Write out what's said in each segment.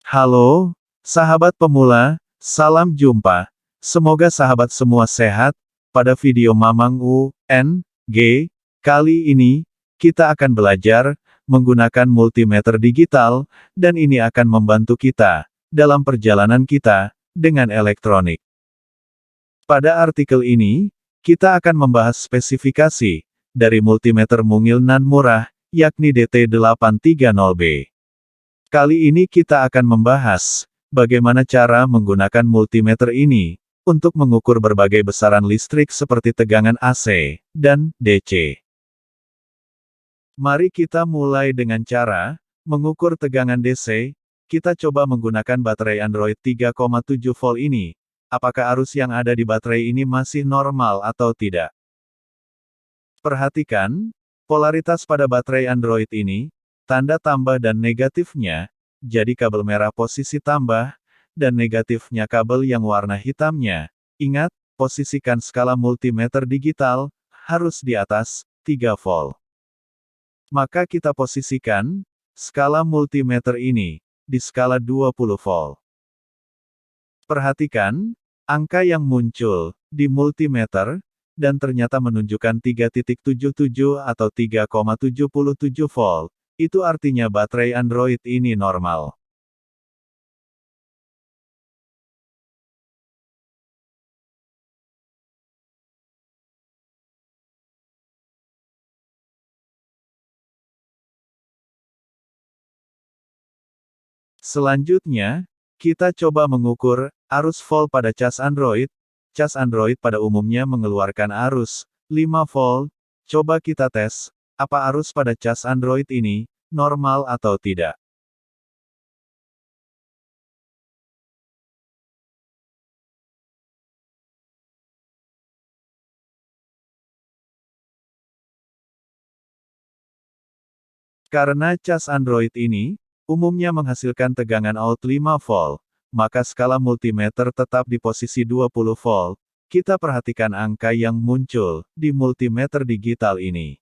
Halo, sahabat pemula, salam jumpa. Semoga sahabat semua sehat. Pada video Mamang UNG kali ini, kita akan belajar menggunakan multimeter digital, dan ini akan membantu kita dalam perjalanan kita dengan elektronik. Pada artikel ini, kita akan membahas spesifikasi dari multimeter mungil nan murah, yakni DT830B. Kali ini kita akan membahas bagaimana cara menggunakan multimeter ini untuk mengukur berbagai besaran listrik seperti tegangan AC dan DC. Mari kita mulai dengan cara mengukur tegangan DC. Kita coba menggunakan baterai Android 3,7 volt ini. Apakah arus yang ada di baterai ini masih normal atau tidak? Perhatikan polaritas pada baterai Android ini. Tanda tambah dan negatifnya, jadi kabel merah posisi tambah, dan negatifnya kabel yang warna hitamnya. Ingat, posisikan skala multimeter digital, harus di atas 3 volt. Maka kita posisikan skala multimeter ini di skala 20 volt. Perhatikan angka yang muncul di multimeter, dan ternyata menunjukkan 3.77 atau 3,77 volt. Itu artinya baterai Android ini normal. Selanjutnya, kita coba mengukur arus volt pada cas Android. Cas Android pada umumnya mengeluarkan arus 5 volt. Coba kita tes, apa arus pada cas Android ini normal atau tidak. Karena cas Android ini umumnya menghasilkan tegangan out 5 volt, maka skala multimeter tetap di posisi 20 volt. Kita perhatikan angka yang muncul di multimeter digital ini.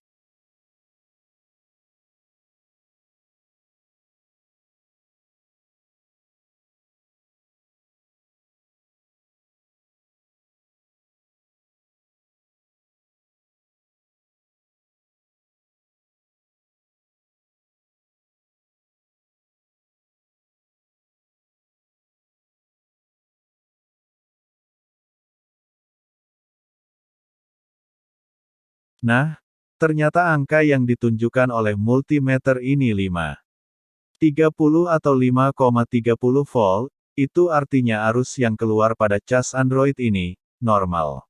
Nah, ternyata angka yang ditunjukkan oleh multimeter ini 5,30 atau 5,30 volt, itu artinya arus yang keluar pada cas Android ini normal.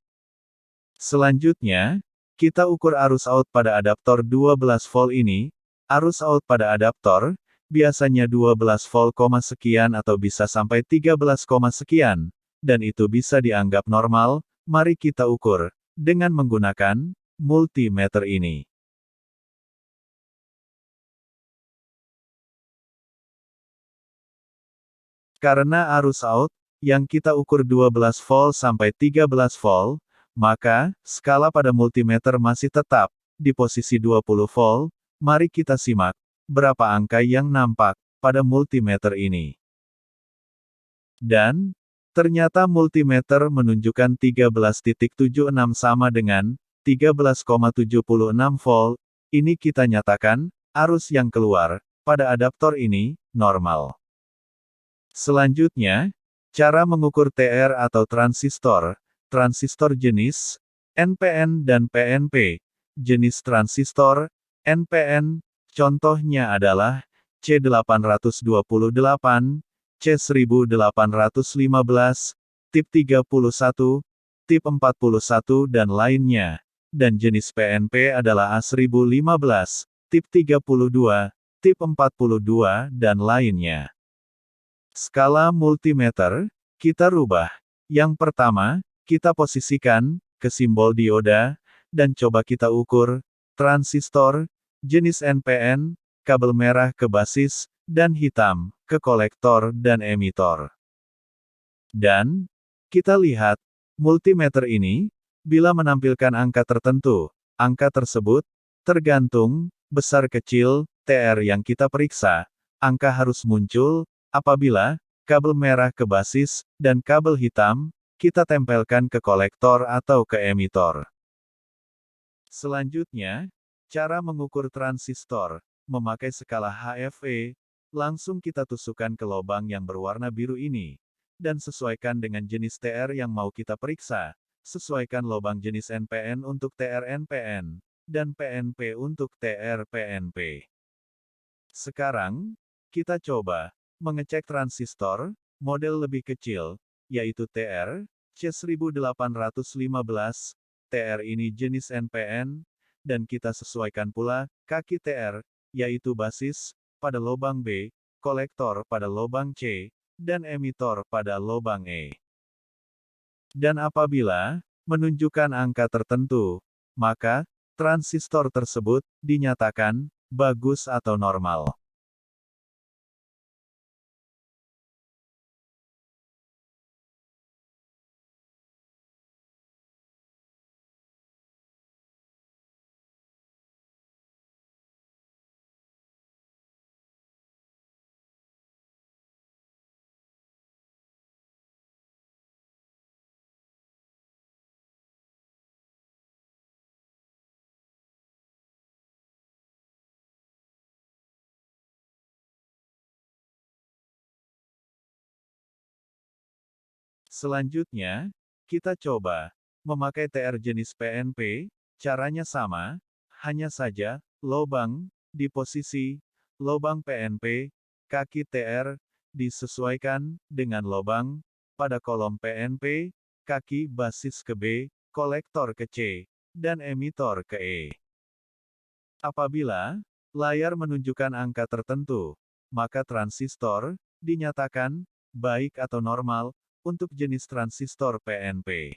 Selanjutnya, kita ukur arus out pada adaptor 12 volt ini. Arus out pada adaptor biasanya 12 volt, sekian atau bisa sampai 13, sekian, dan itu bisa dianggap normal. Mari kita ukur dengan menggunakan multimeter ini. Karena arus out yang kita ukur 12 volt sampai 13 volt, maka skala pada multimeter masih tetap di posisi 20 volt. Mari kita simak berapa angka yang nampak pada multimeter ini. Dan ternyata multimeter menunjukkan 13.76 sama dengan 13,76 volt. Ini kita nyatakan arus yang keluar pada adaptor ini normal. Selanjutnya, cara mengukur TR atau transistor. Transistor jenis NPN dan PNP. Jenis transistor NPN, contohnya adalah C828, C1815, tip 31, tip 41 dan lainnya. Dan jenis PNP adalah A1015, tip 32, tip 42 dan lainnya. Skala multimeter, kita rubah. Yang pertama, kita posisikan ke simbol dioda, dan coba kita ukur transistor, jenis NPN, kabel merah ke basis, dan hitam ke kolektor dan emitor. Dan kita lihat, multimeter ini bila menampilkan angka tertentu, angka tersebut tergantung besar kecil TR yang kita periksa, angka harus muncul Apabila kabel merah ke basis, dan kabel hitam, kita tempelkan ke kolektor atau ke emitor. Selanjutnya, cara mengukur transistor, memakai skala HFE, langsung kita tusukkan ke lubang yang berwarna biru ini, dan sesuaikan dengan jenis TR yang mau kita periksa, sesuaikan lubang jenis NPN untuk TR-NPN, dan PNP untuk TR-PNP. Sekarang, kita coba mengecek transistor, model lebih kecil, yaitu TR, C1815, TR ini jenis NPN, dan kita sesuaikan pula, kaki TR, yaitu basis, pada lubang B, kolektor pada lubang C, dan emitor pada lubang E. Dan apabila menunjukkan angka tertentu, maka transistor tersebut dinyatakan bagus atau normal. Selanjutnya, kita coba memakai TR jenis PNP, caranya sama, hanya saja, lubang, di posisi, lubang PNP, kaki TR, disesuaikan, dengan lubang, pada kolom PNP, kaki basis ke B, kolektor ke C, dan emitor ke E. Apabila layar menunjukkan angka tertentu, maka transistor dinyatakan baik atau normal untuk jenis transistor PNP.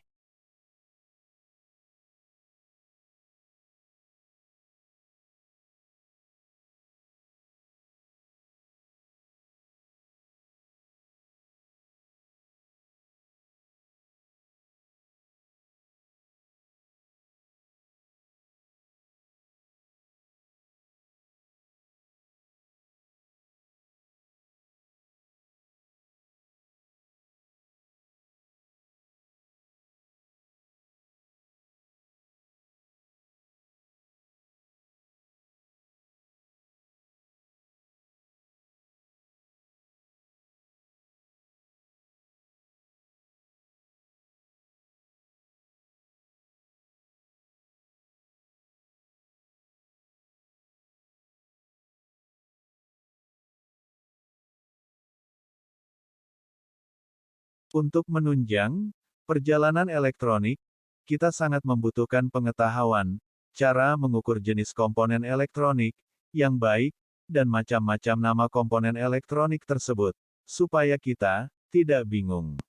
Untuk menunjang perjalanan elektronik, kita sangat membutuhkan pengetahuan cara mengukur jenis komponen elektronik yang baik, dan macam-macam nama komponen elektronik tersebut, supaya kita tidak bingung.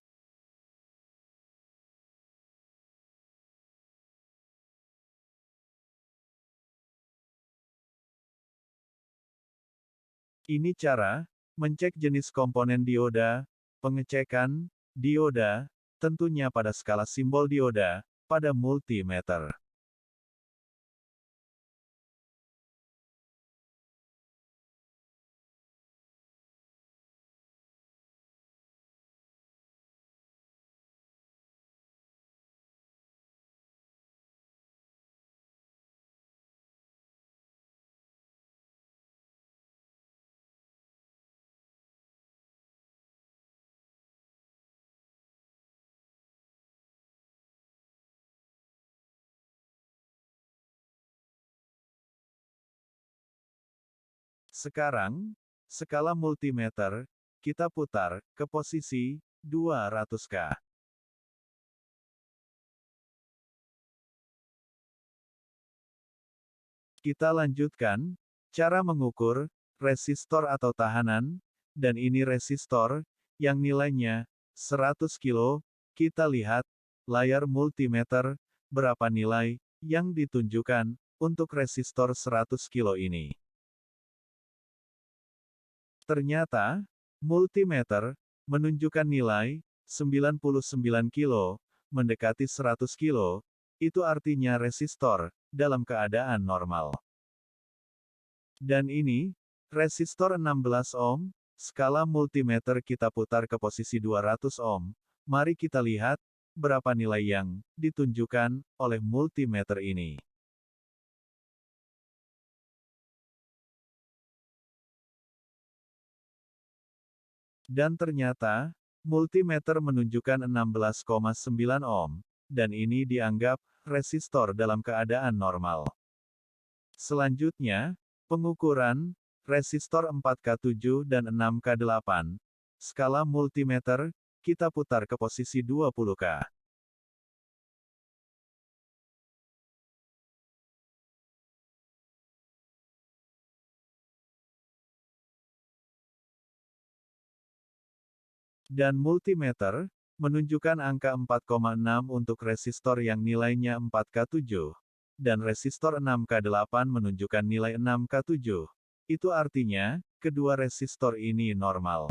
Ini cara mencek jenis komponen dioda, pengecekan dioda, tentunya pada skala simbol dioda, pada multimeter. Sekarang, skala multimeter, kita putar ke posisi 200K. Kita lanjutkan cara mengukur resistor atau tahanan, dan ini resistor yang nilainya 100 kilo. Kita lihat layar multimeter, berapa nilai yang ditunjukkan untuk resistor 100 kilo ini. Ternyata, multimeter menunjukkan nilai 99 kilo, mendekati 100 kilo, itu artinya resistor dalam keadaan normal. Dan ini resistor 16 ohm, Skala multimeter kita putar ke posisi 200 ohm. Mari kita lihat, berapa nilai yang ditunjukkan oleh multimeter ini. Dan ternyata, multimeter menunjukkan 16,9 ohm, dan ini dianggap resistor dalam keadaan normal. Selanjutnya, pengukuran resistor 4K7 dan 6K8. Skala multimeter, kita putar ke posisi 20K. Dan multimeter, menunjukkan angka 4,6 untuk resistor yang nilainya 4K7. Dan resistor 6K8 menunjukkan nilai 6K7. Itu artinya, kedua resistor ini normal.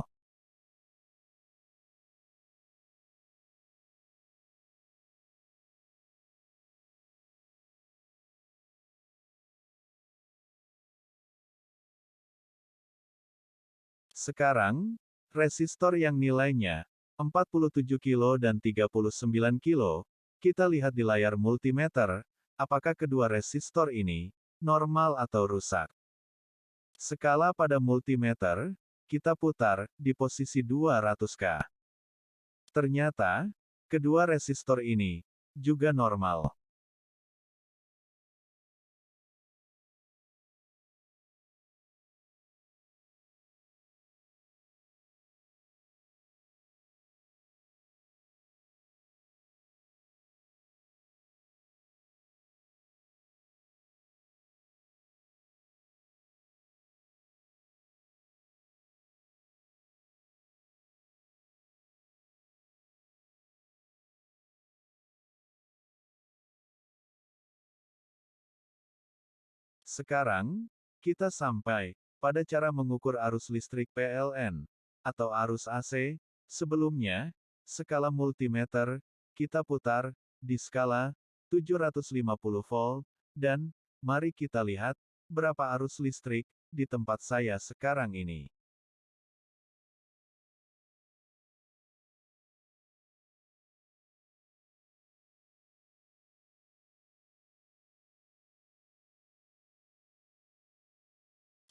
Sekarang, resistor yang nilainya 47 kilo dan 39 kilo, kita lihat di layar multimeter, apakah kedua resistor ini normal atau rusak. Skala pada multimeter, kita putar di posisi 200K. Ternyata, kedua resistor ini juga normal. Sekarang, kita sampai pada cara mengukur arus listrik PLN, atau arus AC. Sebelumnya, skala multimeter, kita putar di skala 750 volt, dan mari kita lihat berapa arus listrik di tempat saya sekarang ini.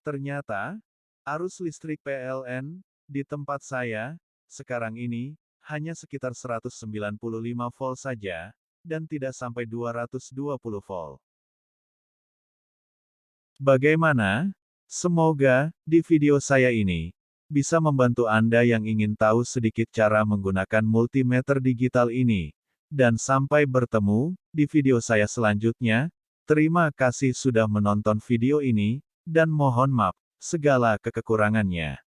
Ternyata, arus listrik PLN di tempat saya sekarang ini hanya sekitar 195 volt saja, dan tidak sampai 220 volt. Bagaimana? Semoga di video saya ini bisa membantu Anda yang ingin tahu sedikit cara menggunakan multimeter digital ini. Dan sampai bertemu di video saya selanjutnya. Terima kasih sudah menonton video ini, dan mohon maaf segala kekurangannya.